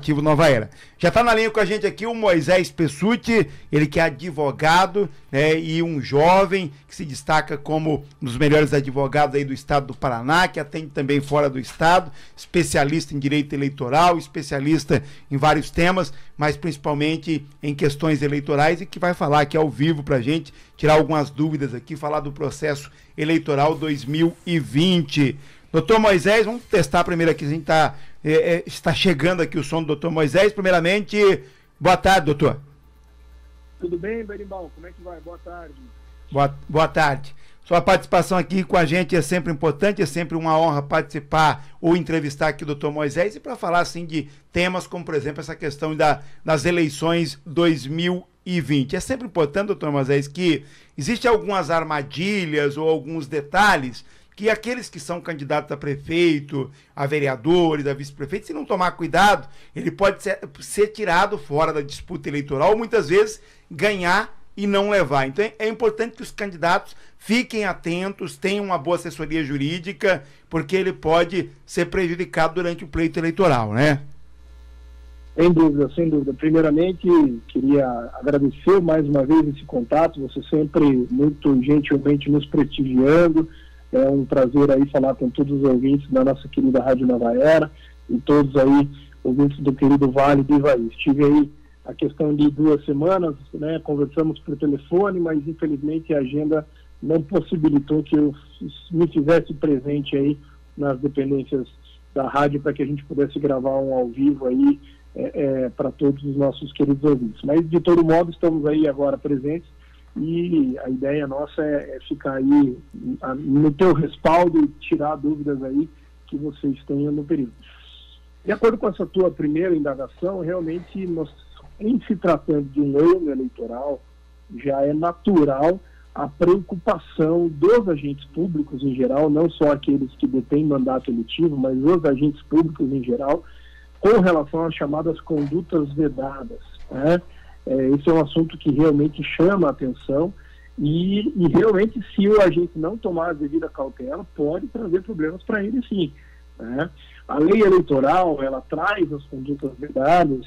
Informativo Nova Era. Já está na linha com a gente aqui o Moisés Pessutti, ele que é advogado, né, e um jovem que se destaca como um dos melhores advogados aí do estado do Paraná, que atende também fora do estado, especialista em direito eleitoral, especialista em vários temas, mas principalmente em questões eleitorais, e que vai falar aqui ao vivo para a gente, tirar algumas dúvidas aqui, falar do processo eleitoral 2020. Doutor Moisés, vamos testar primeiro aqui, a gente está chegando aqui o som do doutor Moisés. Primeiramente, boa tarde, doutor. Tudo bem, Berimbau? Como é que vai? Boa tarde. Boa tarde. Sua participação aqui com a gente é sempre importante, é sempre uma honra participar ou entrevistar aqui o doutor Moisés, e para falar assim de temas como, por exemplo, essa questão das eleições 2020. É sempre importante, doutor Moisés, que existem algumas armadilhas ou alguns detalhes que aqueles que são candidatos a prefeito, a vereadores, a vice-prefeito, se não tomar cuidado, ele pode ser tirado fora da disputa eleitoral, ou muitas vezes ganhar e não levar. Então é importante que os candidatos fiquem atentos, tenham uma boa assessoria jurídica, porque ele pode ser prejudicado durante o pleito eleitoral, né? Sem dúvida, sem dúvida. Primeiramente, queria agradecer mais uma vez esse contato, você sempre muito gentilmente nos prestigiando. É um prazer aí falar com todos os ouvintes da nossa querida Rádio Nova Era e todos aí ouvintes do querido Vale do Ivaí. Estive aí a questão de 2 semanas, né, conversamos por telefone, mas infelizmente a agenda não possibilitou que eu me fizesse presente aí nas dependências da rádio para que a gente pudesse gravar um ao vivo aí para todos os nossos queridos ouvintes. Mas de todo modo estamos aí agora presentes, e a ideia nossa é ficar aí no teu respaldo e tirar dúvidas aí que vocês tenham no período. De acordo com essa tua primeira indagação, realmente, em se tratando de um ano eleitoral, já é natural a preocupação dos agentes públicos em geral, não só aqueles que detêm mandato eletivo, mas os agentes públicos em geral, com relação às chamadas condutas vedadas, né? Esse é um assunto que realmente chama a atenção e realmente, se o agente não tomar a devida cautela, pode trazer problemas para ele, sim, né? A lei eleitoral, ela traz as condutas vedadas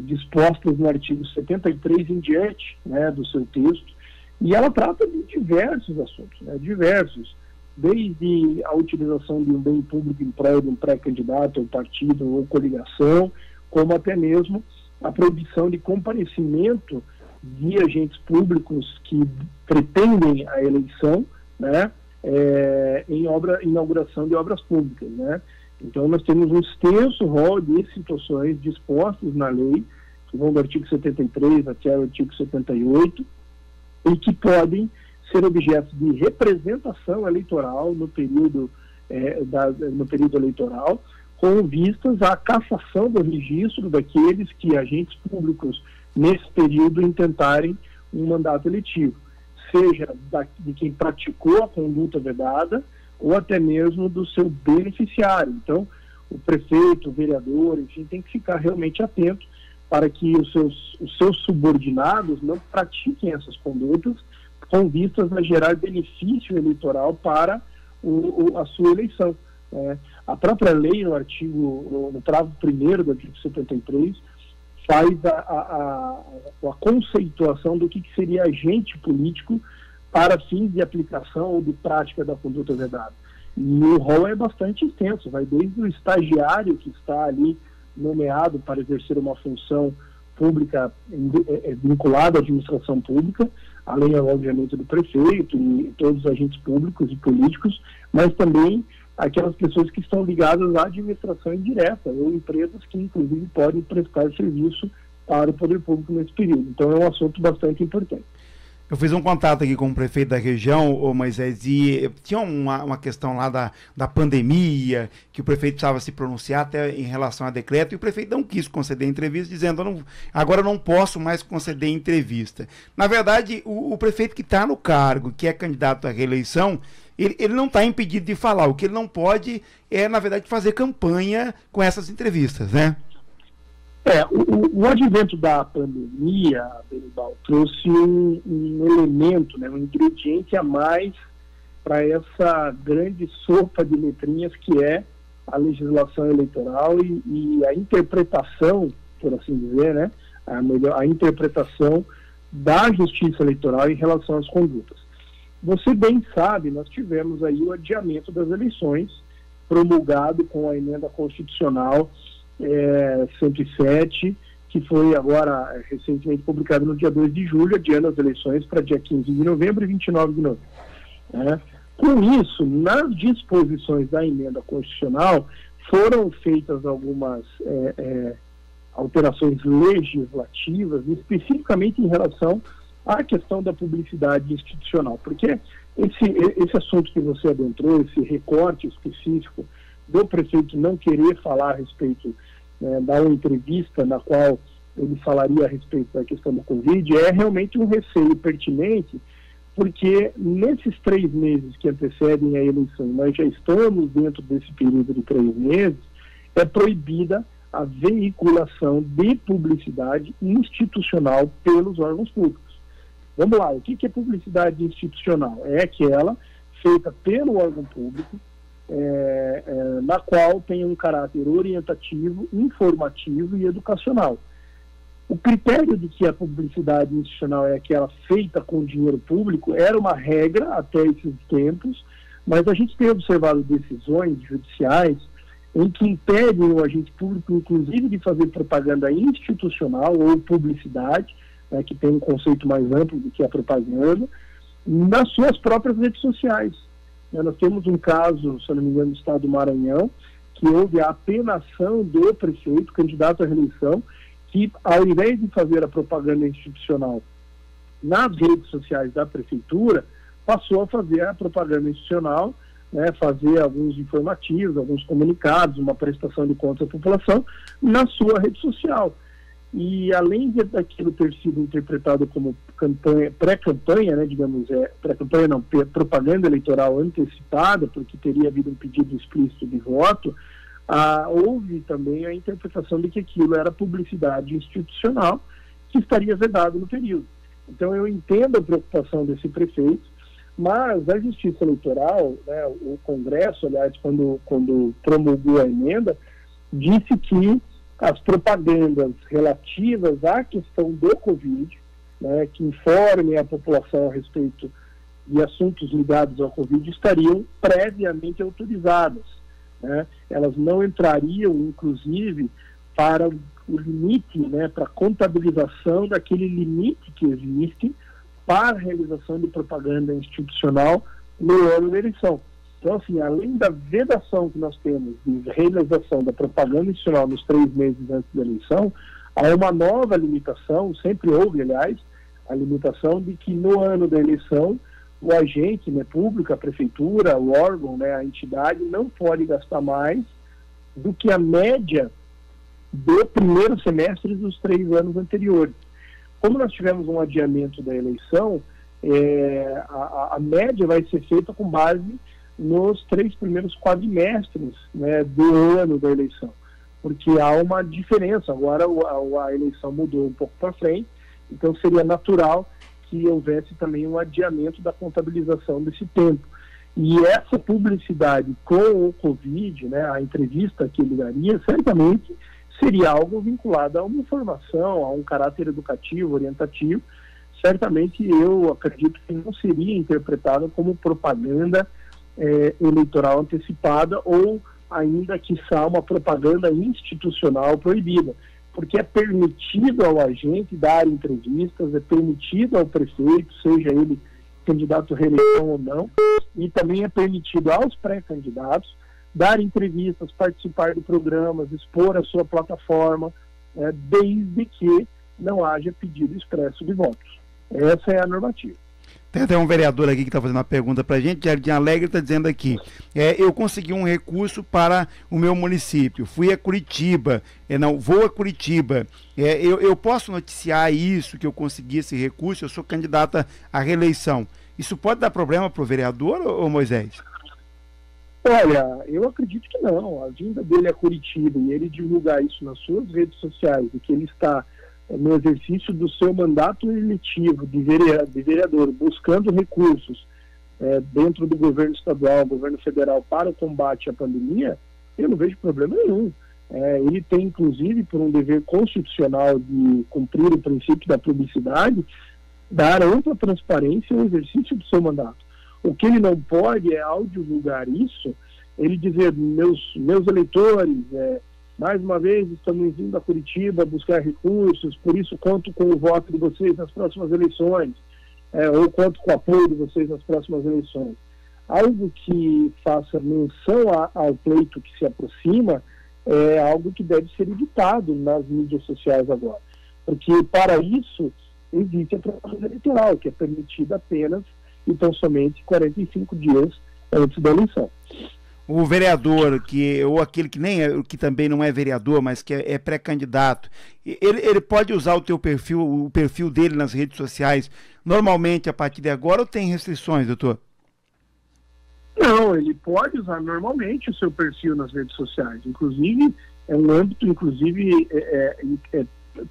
dispostas no artigo 73 em diante, né, do seu texto, e ela trata de diversos assuntos, né, diversos, desde a utilização de um bem público em prol de um pré-candidato ou partido ou coligação, como até mesmo a proibição de comparecimento de agentes públicos que pretendem a eleição, né, em inauguração de obras públicas, né? Então nós temos um extenso rol de situações dispostas na lei, que vão do artigo 73 até o artigo 78, e que podem ser objeto de representação eleitoral no período eleitoral, com vistas à cassação do registro daqueles que agentes públicos nesse período intentarem um mandato eletivo, seja de quem praticou a conduta vedada ou até mesmo do seu beneficiário. Então, o prefeito, o vereador, enfim, tem que ficar realmente atento para que os seus subordinados não pratiquem essas condutas com vistas a gerar benefício eleitoral para a sua eleição. A própria lei, no parágrafo 1º do artigo 73, faz a conceituação do que seria agente político para fins de aplicação ou de prática da conduta vedada. E o rol é bastante extenso, vai desde o estagiário que está ali nomeado para exercer uma função pública vinculada à administração pública, além, obviamente, do prefeito e todos os agentes públicos e políticos, mas também aquelas pessoas que estão ligadas à administração indireta, ou empresas que, inclusive, podem prestar serviço para o poder público nesse período. Então, é um assunto bastante importante. Eu fiz um contato aqui com o prefeito da região, Moisés, e tinha uma questão lá da pandemia, que o prefeito precisava se pronunciar até em relação a decreto, e o prefeito não quis conceder entrevista, dizendo, agora eu não posso mais conceder entrevista. Na verdade, o prefeito que está no cargo, que é candidato à reeleição, ele não está impedido de falar. O que ele não pode é, na verdade, fazer campanha com essas entrevistas, né? O advento da pandemia, Berimbau, trouxe um elemento, né, um ingrediente a mais para essa grande sopa de letrinhas que é a legislação eleitoral e a interpretação, por assim dizer, né, a interpretação da Justiça Eleitoral em relação às condutas. Você bem sabe, nós tivemos aí o adiamento das eleições, promulgado com a emenda constitucional 107, que foi agora recentemente publicado no dia 2 de julho, adiando as eleições para dia 15 de novembro e 29 de novembro. Né? Com isso, nas disposições da emenda constitucional, foram feitas algumas alterações legislativas, especificamente em relação à questão da publicidade institucional, porque esse assunto que você adentrou, esse recorte específico do prefeito não querer falar a respeito da entrevista na qual ele falaria a respeito da questão da Covid, é realmente um receio pertinente, porque nesses 3 meses que antecedem a eleição, nós já estamos dentro desse período de 3 meses, é proibida a veiculação de publicidade institucional pelos órgãos públicos. Vamos lá, o que é publicidade institucional? É aquela feita pelo órgão público, na qual tem um caráter orientativo, informativo e educacional. O critério de que a publicidade institucional é aquela feita com dinheiro público era uma regra até esses tempos, mas a gente tem observado decisões judiciais em que impedem o agente público, inclusive, de fazer propaganda institucional ou publicidade, que tem um conceito mais amplo do que a propaganda, nas suas próprias redes sociais. Nós temos um caso, se não me engano, no estado do Maranhão, que houve a apenação do prefeito, candidato à reeleição, que, ao invés de fazer a propaganda institucional nas redes sociais da prefeitura, passou a fazer a propaganda institucional, fazer alguns informativos, alguns comunicados, uma prestação de contas à população na sua rede social. E além daquilo ter sido interpretado como pré-campanha, pré-campanha não, propaganda eleitoral antecipada, porque teria havido um pedido explícito de voto, houve também a interpretação de que aquilo era publicidade institucional que estaria vedado no período. Então eu entendo a preocupação desse prefeito, mas a Justiça Eleitoral, o Congresso, aliás, quando promulgou a emenda, disse que as propagandas relativas à questão do Covid, que informem a população a respeito de assuntos ligados ao Covid, estariam previamente autorizadas. Elas não entrariam, inclusive, para o limite, para a contabilização daquele limite que existe para a realização de propaganda institucional no ano da eleição. Então, assim, além da vedação que nós temos de realização da propaganda institucional nos 3 meses antes da eleição, há uma nova limitação, sempre houve, aliás, a limitação de que no ano da eleição o agente público, a prefeitura, o órgão, a entidade, não pode gastar mais do que a média do primeiro semestre dos 3 anos anteriores. Como nós tivemos um adiamento da eleição, a média vai ser feita com base nos 3 primeiros quadrimestres do ano da eleição, porque há uma diferença. Agora a eleição mudou um pouco para frente, então seria natural que houvesse também um adiamento da contabilização desse tempo. E essa publicidade com o Covid, a entrevista que ele daria, certamente seria algo vinculado a uma informação, a um caráter educativo, orientativo. Certamente eu acredito que não seria interpretado como propaganda eleitoral antecipada ou ainda, quiçá, uma propaganda institucional proibida, porque é permitido ao agente dar entrevistas, é permitido ao prefeito, seja ele candidato à reeleição ou não, e também é permitido aos pré-candidatos dar entrevistas, participar de programas, expor a sua plataforma, desde que não haja pedido expresso de votos. Essa é a normativa. Tem até um vereador aqui que está fazendo uma pergunta para a gente. Jardim Alegre está dizendo aqui: eu consegui um recurso para o meu município, fui a Curitiba, vou a Curitiba, eu posso noticiar isso, que eu consegui esse recurso, eu sou candidata à reeleição. Isso pode dar problema para o vereador, ou Moisés? Olha, eu acredito que não. A vinda dele a Curitiba e ele divulgar isso nas suas redes sociais, e que ele está no exercício do seu mandato eletivo de vereador, buscando recursos dentro do governo estadual, governo federal, para o combate à pandemia, eu não vejo problema nenhum. Ele tem, inclusive, por um dever constitucional de cumprir o princípio da publicidade, dar ampla transparência ao exercício do seu mandato. O que ele não pode é, ao divulgar isso, ele dizer, meus eleitores, mais uma vez estamos vindo a Curitiba buscar recursos, por isso conto com o voto de vocês nas próximas eleições, ou conto com o apoio de vocês nas próximas eleições. Algo que faça menção ao pleito que se aproxima é algo que deve ser evitado nas mídias sociais agora. Porque, para isso, existe a propaganda eleitoral, que é permitida apenas e tão somente 45 dias antes da eleição. O vereador, ou aquele que que também não é vereador, mas que é pré-candidato, ele pode usar o perfil dele nas redes sociais normalmente a partir de agora, ou tem restrições, doutor? Não, ele pode usar normalmente o seu perfil nas redes sociais. Inclusive, é um âmbito,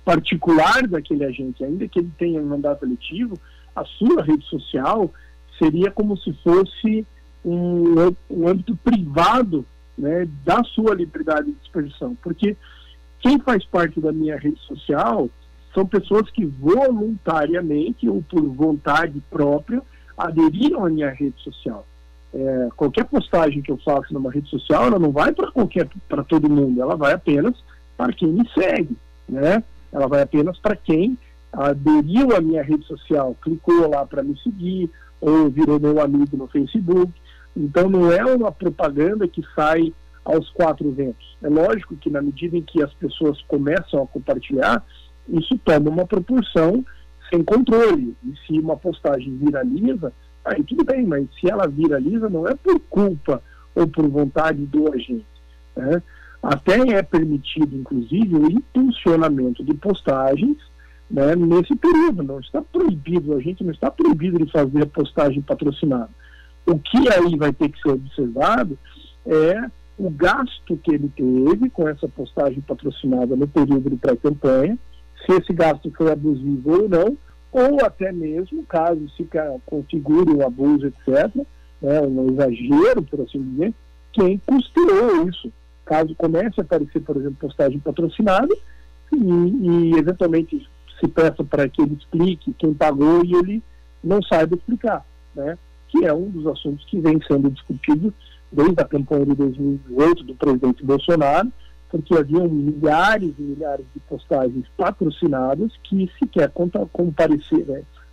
particular daquele agente. Ainda que ele tenha um mandato eletivo, a sua rede social seria como se fosse um âmbito privado, né, da sua liberdade de expressão. Porque quem faz parte da minha rede social são pessoas que voluntariamente ou por vontade própria aderiram à minha rede social. Qualquer postagem que eu faço numa rede social, ela não vai para todo mundo, ela vai apenas para quem me segue, né? Ela vai apenas para quem aderiu à minha rede social, clicou lá para me seguir, ou virou meu amigo no Facebook. Então não é uma propaganda que sai aos quatro ventos. É lógico que na medida em que as pessoas começam a compartilhar, isso toma uma proporção sem controle. E se uma postagem viraliza, aí tudo bem, mas se ela viraliza não é por culpa ou por vontade do agente, né? Até é permitido, inclusive, o impulsionamento de postagens, né, nesse período. Não está proibido, a gente não está proibido de fazer a postagem patrocinada. O que aí vai ter que ser observado é o gasto que ele teve com essa postagem patrocinada no período de pré-campanha, se esse gasto foi abusivo ou não, ou até mesmo, caso se configure um abuso, etc., né, um exagero, por assim dizer, quem custeou isso. Caso comece a aparecer, por exemplo, postagem patrocinada e eventualmente se peça para que ele explique quem pagou e ele não saiba explicar, né, que é um dos assuntos que vem sendo discutido desde a campanha de 2018 do presidente Bolsonaro, porque haviam milhares e milhares de postagens patrocinadas que sequer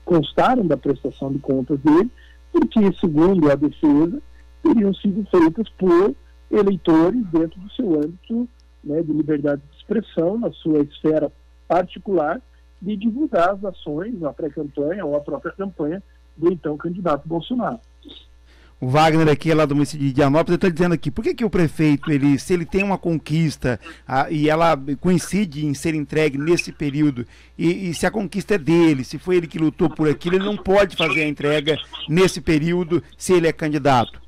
constaram da prestação de contas dele, porque, segundo a defesa, teriam sido feitas por eleitores dentro do seu âmbito, né, de liberdade de expressão, na sua esfera particular, de divulgar as ações na pré-campanha ou a própria campanha do então candidato Bolsonaro. O Wagner aqui, lá do município de Indianópolis, está dizendo aqui, por que o prefeito, se ele tem uma conquista e ela coincide em ser entregue nesse período, e se a conquista é dele, se foi ele que lutou por aquilo, ele não pode fazer a entrega nesse período se ele é candidato?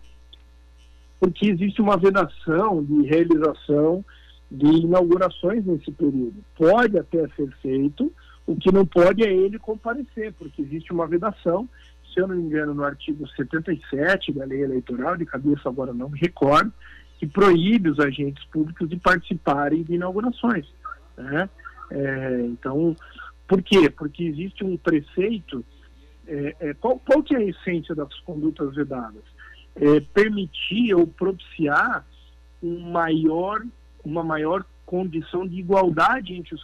Porque existe uma vedação de realização de inaugurações nesse período. Pode até ser feito, o que não pode é ele comparecer, porque existe uma vedação, se eu não me engano, no artigo 77 da lei eleitoral, de cabeça agora não me recordo, que proíbe os agentes públicos de participarem de inaugurações, né? Então, por quê? Porque existe um preceito, qual que é a essência das condutas vedadas? Permitir ou propiciar uma maior condição de igualdade entre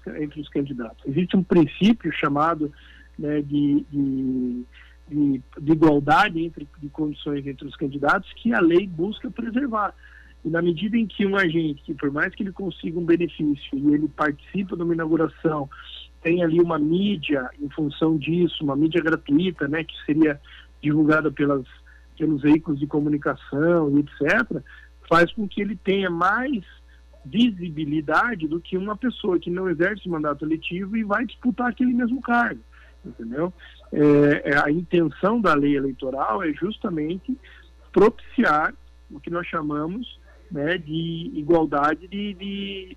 os candidatos. Existe um princípio chamado, né, de igualdade de condições entre os candidatos que a lei busca preservar. E na medida em que um agente, que por mais que ele consiga um benefício e ele participa de uma inauguração, tem ali uma mídia em função disso, uma mídia gratuita, né, que seria divulgada pelos veículos de comunicação e etc., faz com que ele tenha mais visibilidade do que uma pessoa que não exerce mandato eletivo e vai disputar aquele mesmo cargo, entendeu? A intenção da lei eleitoral é justamente propiciar o que nós chamamos, né, de igualdade de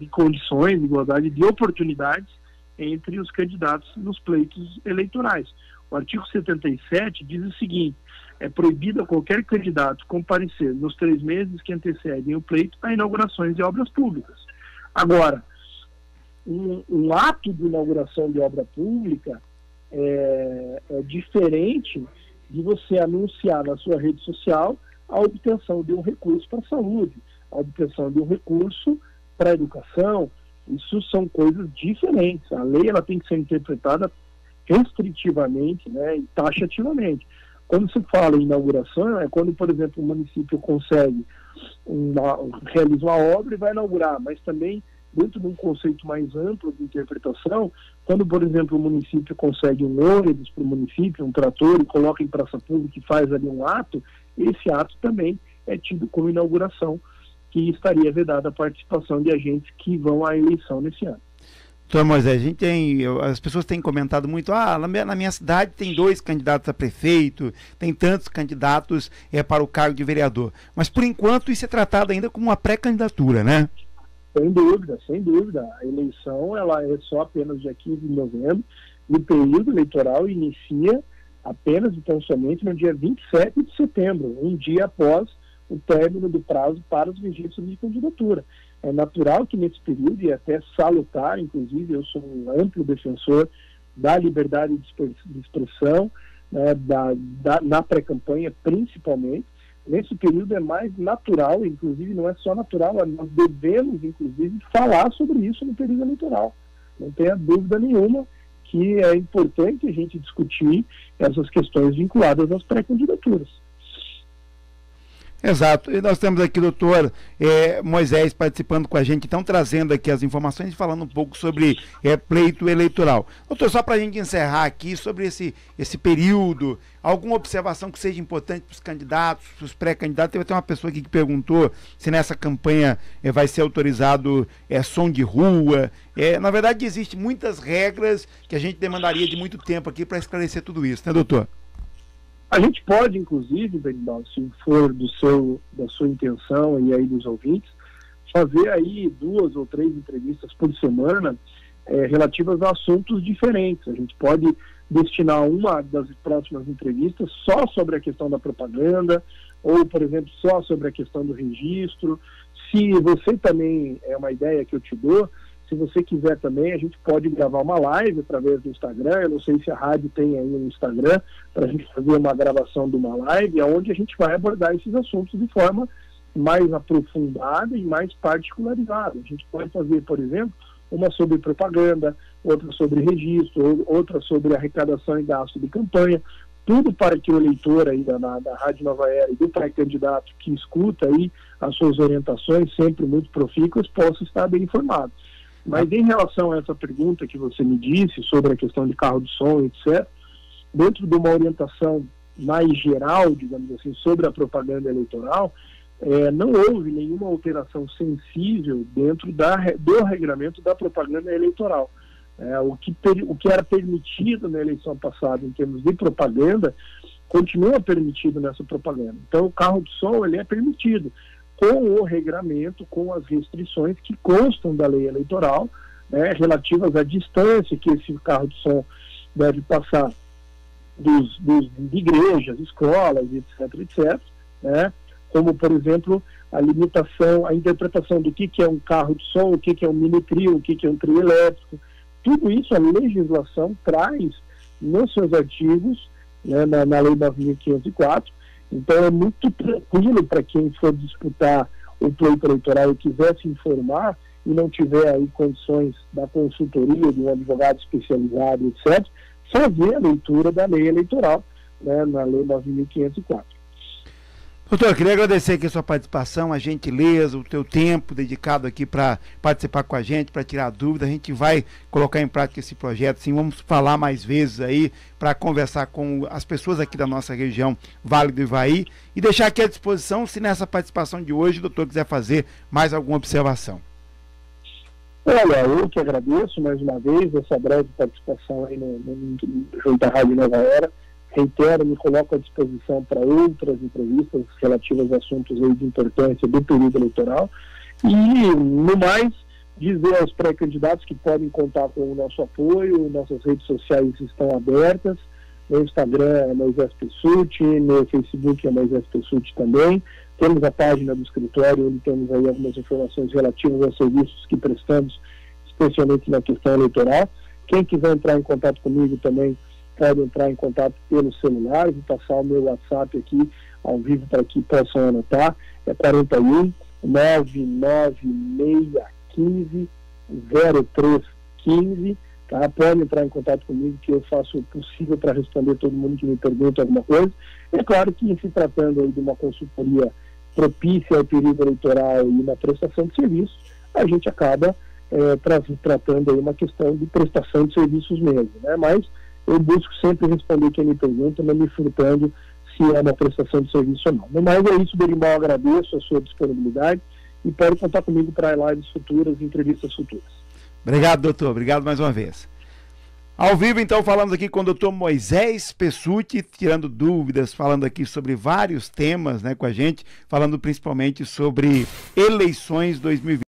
condições, igualdade de oportunidades entre os candidatos nos pleitos eleitorais. O artigo 77 diz o seguinte: é proibido a qualquer candidato comparecer nos 3 meses que antecedem o pleito a inaugurações de obras públicas. Agora, um ato de inauguração de obra pública é diferente de você anunciar na sua rede social a obtenção de um recurso para a saúde, a obtenção de um recurso para a educação. Isso são coisas diferentes. A lei ela tem que ser interpretada restritivamente, né, e taxativamente. Quando se fala em inauguração, é quando, por exemplo, o município consegue realiza uma obra e vai inaugurar, mas também dentro de um conceito mais amplo de interpretação, quando, por exemplo, o município consegue um ônibus para o município, um trator, e coloca em praça pública e faz ali um ato, esse ato também é tido como inauguração, que estaria vedada a participação de agentes que vão à eleição nesse ano. Doutor Moisés, as pessoas têm comentado muito, na minha cidade tem 2 candidatos a prefeito, tem tantos candidatos para o cargo de vereador, mas por enquanto isso é tratado ainda como uma pré-candidatura, né? Sem dúvida, sem dúvida. A eleição ela é só apenas dia 15 de novembro, e o período eleitoral inicia apenas e tão somente no dia 27 de setembro, um dia após o término do prazo para os registros de candidatura. É natural que nesse período, e até salutar, inclusive, eu sou um amplo defensor da liberdade de expressão, né, na pré-campanha principalmente. Nesse período é mais natural, inclusive não é só natural, nós devemos, inclusive, falar sobre isso no período eleitoral. Não tenha dúvida nenhuma que é importante a gente discutir essas questões vinculadas às pré-candidaturas. Exato. E nós temos aqui o doutor Moisés participando com a gente, então trazendo aqui as informações e falando um pouco sobre pleito eleitoral. Doutor, só para a gente encerrar aqui sobre esse período, alguma observação que seja importante para os candidatos, para os pré-candidatos? Teve até uma pessoa aqui que perguntou se nessa campanha vai ser autorizado som de rua. Na verdade, existem muitas regras que a gente demandaria de muito tempo aqui para esclarecer tudo isso, né, doutor? A gente pode, inclusive, Benibaldo, se for da sua intenção e aí dos ouvintes, fazer aí 2 ou 3 entrevistas por semana relativas a assuntos diferentes. A gente pode destinar uma das próximas entrevistas só sobre a questão da propaganda, ou, por exemplo, só sobre a questão do registro. Se você também, é uma ideia que eu te dou, se você quiser também, a gente pode gravar uma live através do Instagram. Eu não sei se a rádio tem aí um Instagram para a gente fazer uma gravação de uma live, onde a gente vai abordar esses assuntos de forma mais aprofundada e mais particularizada. A gente pode fazer, por exemplo, uma sobre propaganda, outra sobre registro, outra sobre arrecadação e gasto de campanha, tudo para que o eleitor aí da Rádio Nova Era e do pré-candidato que escuta aí as suas orientações, sempre muito profícuas, possa estar bem informado. Mas em relação a essa pergunta que você me disse sobre a questão de carro de som, etc., dentro de uma orientação mais geral, digamos assim, sobre a propaganda eleitoral, não houve nenhuma alteração sensível dentro do regramento da propaganda eleitoral. O que era permitido na eleição passada em termos de propaganda, continua permitido nessa propaganda. Então, o carro de som ele é permitido, com o regramento, com as restrições que constam da lei eleitoral, relativas à distância que esse carro de som deve passar de igrejas, escolas, etc., como, por exemplo, a limitação, a interpretação do que é um carro de som, o que é um mini trio, o que é um trio elétrico. Tudo isso a legislação traz nos seus artigos, na Lei 9.504. Então é muito tranquilo para quem for disputar o pleito eleitoral e quiser se informar e não tiver aí condições da consultoria, de um advogado especializado, etc., fazer a leitura da lei eleitoral, na Lei 9.504. Doutor, eu queria agradecer aqui a sua participação, a gentileza, o teu tempo dedicado aqui para participar com a gente, para tirar dúvidas. A gente vai colocar em prática esse projeto, sim, vamos falar mais vezes aí para conversar com as pessoas aqui da nossa região Vale do Ivaí e deixar aqui à disposição, se nessa participação de hoje o doutor quiser fazer mais alguma observação. Olha, eu que agradeço mais uma vez essa breve participação aí junto à Rádio Nova Era. Reitero, me coloco à disposição para outras entrevistas relativas a assuntos aí de importância do período eleitoral. E, no mais, dizer aos pré-candidatos que podem contar com o nosso apoio, nossas redes sociais estão abertas, Meu Instagram é Moisés Pessutti, meu Facebook é Moisés Pessutti também. Temos a página do escritório, onde temos aí algumas informações relativas aos serviços que prestamos, especialmente na questão eleitoral. Quem quiser entrar em contato comigo também pode entrar em contato pelo celular. Vou passar o meu WhatsApp aqui ao vivo para que possam anotar. É 41 99615 0315. Tá? Pode entrar em contato comigo que eu faço o possível para responder todo mundo que me pergunta alguma coisa. É claro que, em se tratando aí de uma consultoria propícia ao período eleitoral e na prestação de serviços, a gente acaba tratando aí uma questão de prestação de serviços mesmo, né? Mas eu busco sempre responder quem me pergunta, não me furtando se é uma prestação de serviço ou não. No mais é isso, Berimbau, agradeço a sua disponibilidade e pode contar comigo para lives futuras, entrevistas futuras. Obrigado, doutor. Obrigado mais uma vez. Ao vivo, então, falamos aqui com o doutor Moisés Pessutti, tirando dúvidas, falando aqui sobre vários temas, né, com a gente, falando principalmente sobre eleições 2020.